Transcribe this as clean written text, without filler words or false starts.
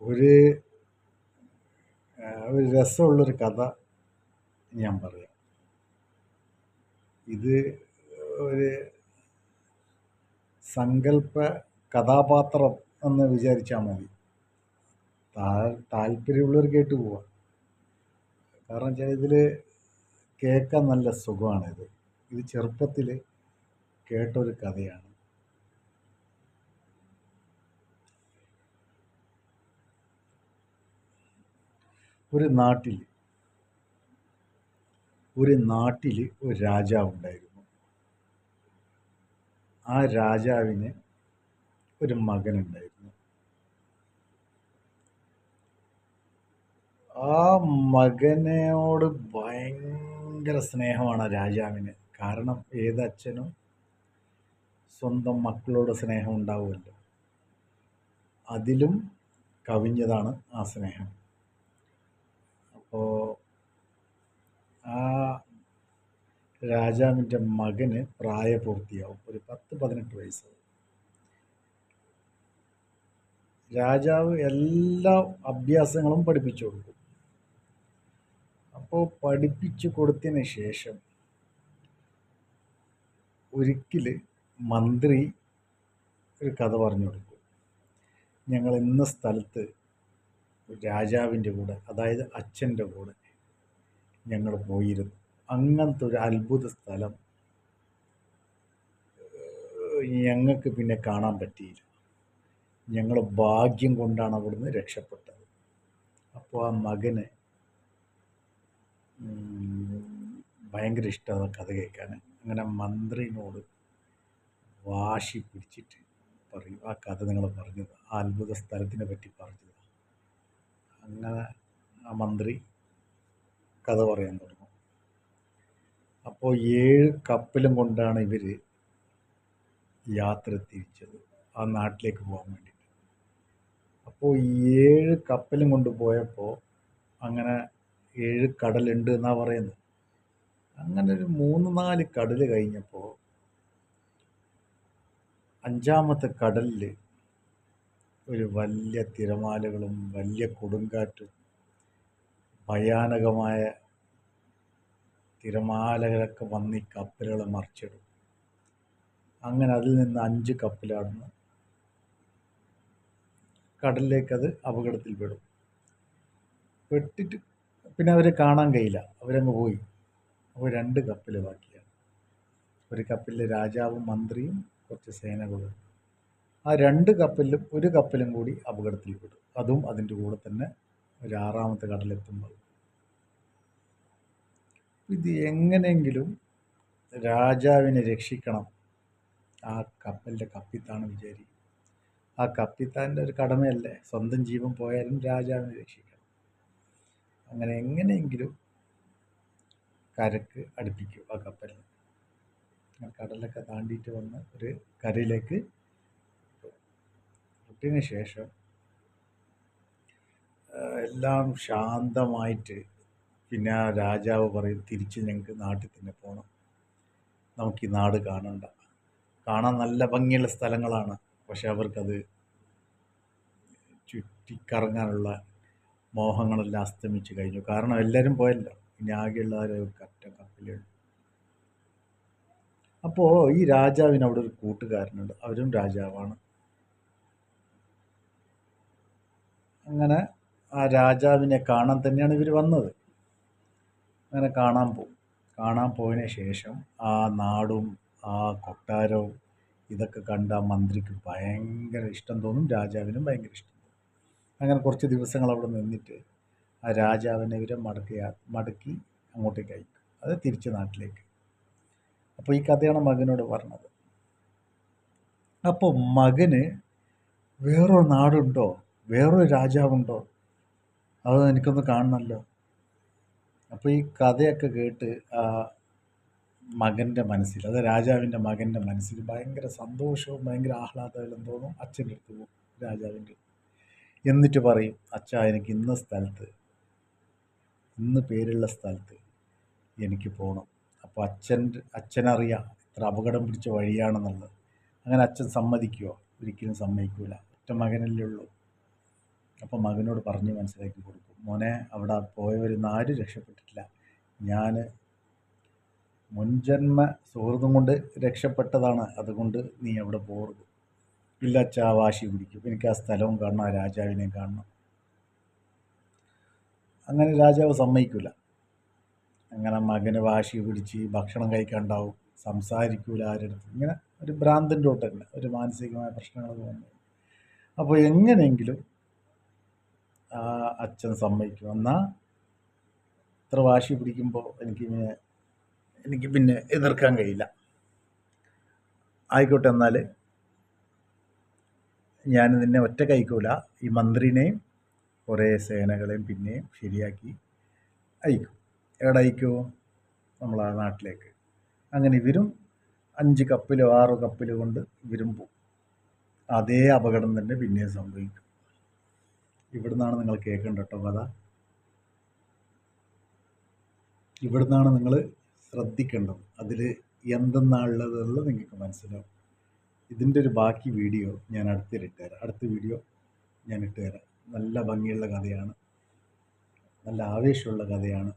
ഒരു ഒരു രസമുള്ളൊരു കഥ ഞാൻ പറയാം. ഇത് ഒരു സങ്കല്പ കഥാപാത്രം എന്ന് വിചാരിച്ചാൽ മതി. താല്പര്യമുള്ളവർ കേട്ടു പോവാം. കാരണം വെച്ചാൽ ഇതിൽ കേൾക്കാൻ നല്ല സുഖമാണിത്. ഇത് ചെറുപ്പത്തിൽ കേട്ടൊരു കഥയാണ്. ഒരു നാട്ടിൽ ഒരു രാജാവുണ്ടായിരുന്നു. ആ രാജാവിന് ഒരു മകനുണ്ടായിരുന്നു. ആ മകനോട് ഭയങ്കര സ്നേഹമാണ് രാജാവിന്. കാരണം ഏതച്ഛനും സ്വന്തം മക്കളോട് സ്നേഹം ഉണ്ടാവുമല്ലോ. അതിലും കവിഞ്ഞതാണ് ആ സ്നേഹം. അപ്പോൾ ആ രാജാവിൻ്റെ മകന് പ്രായപൂർത്തിയാവും. ഒരു 10-18 വയസ്സാവും. രാജാവ് എല്ലാ അഭ്യാസങ്ങളും പഠിപ്പിച്ചു കൊടുക്കും. അപ്പോൾ പഠിപ്പിച്ചു കൊടുത്തതിന് ശേഷം ഒരിക്കൽ മന്ത്രി ഒരു കഥ പറഞ്ഞു കൊടുക്കും. ഞങ്ങൾ ഇന്ന സ്ഥലത്ത് രാജാവിൻ്റെ കൂടെ, അതായത് അച്ഛൻ്റെ കൂടെ ഞങ്ങൾ പോയിരുന്നു. അങ്ങനത്തെ ഒരു അത്ഭുത സ്ഥലം ഞങ്ങൾക്ക് പിന്നെ കാണാൻ പറ്റിയില്ല. ഞങ്ങൾ ഭാഗ്യം കൊണ്ടാണ് അവിടുന്ന് രക്ഷപ്പെട്ടത്. അപ്പോൾ ആ മകന് ഭയങ്കര ഇഷ്ടമാണ് കഥ കേൾക്കാൻ. അങ്ങനെ മന്ത്രിനോട് വാശി പിടിച്ചിട്ട് പറയും, ആ കഥ നിങ്ങൾ പറഞ്ഞത്, ആ അത്ഭുത സ്ഥലത്തിനെ പറ്റി പറഞ്ഞത്. അങ്ങനെ ആ മന്ത്രി കഥ പറയാൻ തുടങ്ങും. അപ്പോൾ 7 കപ്പലും കൊണ്ടാണ് ഇവർ യാത്ര തിരിച്ചത് ആ നാട്ടിലേക്ക് പോകാൻ വേണ്ടിയിട്ട്. അപ്പോൾ 7 കപ്പലും കൊണ്ട് പോയപ്പോൾ അങ്ങനെ 7 കടലുണ്ട് എന്നാണ് പറയുന്നത്. അങ്ങനെ ഒരു 3-4 കടൽ കഴിഞ്ഞപ്പോൾ 5-ാമത്തെ കടലിൽ ഒരു വലിയ തിരമാലകളും വലിയ കൊടുങ്കാറ്റും ഭയാനകമായ തിരമാലകളൊക്കെ വന്ന് ഈ കപ്പലുകളെ മറിച്ചിടും. അങ്ങനെ അതിൽ നിന്ന് 5 കപ്പലാടുന്നു കടലിലേക്കത് അപകടത്തിൽപ്പെടും. പെട്ടിട്ട് പിന്നെ അവരെ കാണാൻ കഴിയില്ല, അവരങ്ങ് പോയി. അപ്പോൾ 2 കപ്പൽ ബാക്കിയാണ്. ഒരു കപ്പലിൽ രാജാവും മന്ത്രിയും കുറച്ച് സേനകളും. ആ 2 കപ്പലിലും ഒരു കപ്പലും കൂടി അപകടത്തിൽപ്പെടും. അതും അതിൻ്റെ കൂടെ തന്നെ ഒരു 6-ാമത്തെ കടലെത്തുമ്പോൾ. ഇത് എങ്ങനെയെങ്കിലും രാജാവിനെ രക്ഷിക്കണം, ആ കപ്പലിൻ്റെ കപ്പിത്താൻ വിചാരിക്കും. ആ കപ്പിത്താൻ്റെ ഒരു കടമയല്ലേ, സ്വന്തം ജീവൻ പോയാലും രാജാവിനെ രക്ഷിക്കണം. അങ്ങനെ എങ്ങനെയെങ്കിലും കരക്ക് അടുപ്പിക്കും ആ കപ്പലിന്. കടലൊക്കെ താണ്ടിയിട്ട് വന്ന് ഒരു കരയിലേക്ക് ഇട്ടതിന് ശേഷം എല്ലാം ശാന്തമായിട്ട് പിന്നെ ആ രാജാവ് പറയും, തിരിച്ച് ഞങ്ങൾക്ക് നാട്ടിൽ തന്നെ പോകണം, നമുക്ക് ഈ നാട് കാണണ്ട. കാണാൻ നല്ല ഭംഗിയുള്ള സ്ഥലങ്ങളാണ്, പക്ഷെ അവർക്കത് ചുറ്റിക്കറങ്ങാനുള്ള മോഹങ്ങളെല്ലാം അസ്തമിച്ച് കഴിഞ്ഞു. കാരണം എല്ലാവരും പോയല്ലോ, ഇനി ആകെയുള്ള ഒരു കറ്റ കപ്പലുണ്ട്. അപ്പോൾ ഈ രാജാവിന് അവിടെ ഒരു കൂട്ടുകാരനുണ്ട്, അവരും രാജാവാണ്. അങ്ങനെ ആ രാജാവിനെ കാണാൻ തന്നെയാണ് ഇവർ വന്നത്. അങ്ങനെ കാണാൻ പോയതിന് ശേഷം ആ നാടും ആ കൊട്ടാരവും ഇതൊക്കെ കണ്ട ആ മന്ത്രിക്ക് ഭയങ്കര ഇഷ്ടം തോന്നും, രാജാവിനും ഭയങ്കര ഇഷ്ടം തോന്നും. അങ്ങനെ കുറച്ച് ദിവസങ്ങൾ അവിടെ നിന്നിട്ട് ആ രാജാവിനെ ഇവരെ മടക്കി അങ്ങോട്ടേക്ക് അയക്കും, അത് തിരിച്ച് നാട്ടിലേക്ക്. അപ്പോൾ ഈ കഥയാണ് മകനോട് പറഞ്ഞത്. അപ്പോൾ മകന് വേറൊരു നാടുണ്ടോ, വേറൊരു രാജാവുണ്ടോ, അത് എനിക്കൊന്ന് കാണണമല്ലോ. അപ്പോൾ ഈ കഥയൊക്കെ കേട്ട് ആ മകൻ്റെ മനസ്സിൽ, അത് രാജാവിൻ്റെ മകൻ്റെ മനസ്സിൽ ഭയങ്കര സന്തോഷവും ഭയങ്കര ആഹ്ലാദമെല്ലാം തോന്നും. അച്ഛൻ്റെ അടുത്ത് പോകും, രാജാവിൻ്റെ. എന്നിട്ട് പറയും, അച്ഛാ എനിക്ക് ഇന്ന് പേരുള്ള സ്ഥലത്ത് എനിക്ക് പോകണം. അപ്പോൾ അച്ഛനറിയാം ഇത്ര അപകടം പിടിച്ച വഴിയാണെന്നുള്ളത്. അങ്ങനെ അച്ഛൻ സമ്മതിക്കുമോ? ഒരിക്കലും സമ്മതിക്കൂല. ഒറ്റ മകനല്ലേ ഉള്ളൂ. അപ്പം മകനോട് പറഞ്ഞ് മനസ്സിലാക്കി കൊടുക്കും, മോനെ അവിടെ പോയവരിന്ന് ആരും രക്ഷപ്പെട്ടിട്ടില്ല, ഞാൻ മുൻജന്മ സുഹൃത്തും കൊണ്ട് രക്ഷപ്പെട്ടതാണ്, അതുകൊണ്ട് നീ അവിടെ പോകരുത്. ഇല്ല അച്ഛാ, വാശി പിടിക്കും, എനിക്ക് ആ സ്ഥലവും കാണണം, ആ രാജാവിനെയും കാണണം. അങ്ങനെ രാജാവ് സമ്മതിക്കില്ല. അങ്ങനെ മകന് വാശി പിടിച്ച് ഭക്ഷണം കഴിക്കാണ്ടാവും, സംസാരിക്കൂല ആരെടുത്ത്, ഇങ്ങനെ ഒരു ഭ്രാന്തിൻ്റെ തൊട്ട് തന്നെ ഒരു മാനസികമായ പ്രശ്നങ്ങൾ തോന്നുന്നു. അപ്പോൾ എങ്ങനെയെങ്കിലും ആ അച്ഛൻ സമ്മതിക്കും. എന്നാൽ ഇത്ര വാശി പിടിക്കുമ്പോൾ എനിക്ക് പിന്നെ എതിർക്കാൻ കഴിയില്ല. ആയിക്കോട്ടെ, എന്നാൽ ഞാൻ നിന്നെ ഒറ്റ കഴിക്കൂല, ഈ മന്ത്രിനെയും കുറേ സേനകളെയും പിന്നെയും ശരിയാക്കി അയക്കും. എവിടെ അയക്കുമോ? നമ്മളെ നാട്ടിലേക്ക്. അങ്ങനെ ഇവരും 5 കപ്പിലോ 6 കപ്പിലോ കൊണ്ട് ഇവരും പോകും. അതേ അപകടം തന്നെ പിന്നെയും സംഭവിക്കും. ഇവിടുന്നാണ് നിങ്ങൾ കേൾക്കേണ്ട കേട്ടോ കഥ. ഇവിടുന്നാണ് നിങ്ങൾ ശ്രദ്ധിക്കേണ്ടത്. അതിൽ എന്തെന്നാണുള്ളതെന്നുള്ളത് നിങ്ങൾക്ക് മനസ്സിലാവും. ഇതിൻ്റെ ഒരു ബാക്കി വീഡിയോ ഞാൻ അടുത്ത വീഡിയോ ഞാൻ ഇട്ടുതരാം. നല്ല ഭംഗിയുള്ള കഥയാണ്, നല്ല ആവേശമുള്ള കഥയാണ്.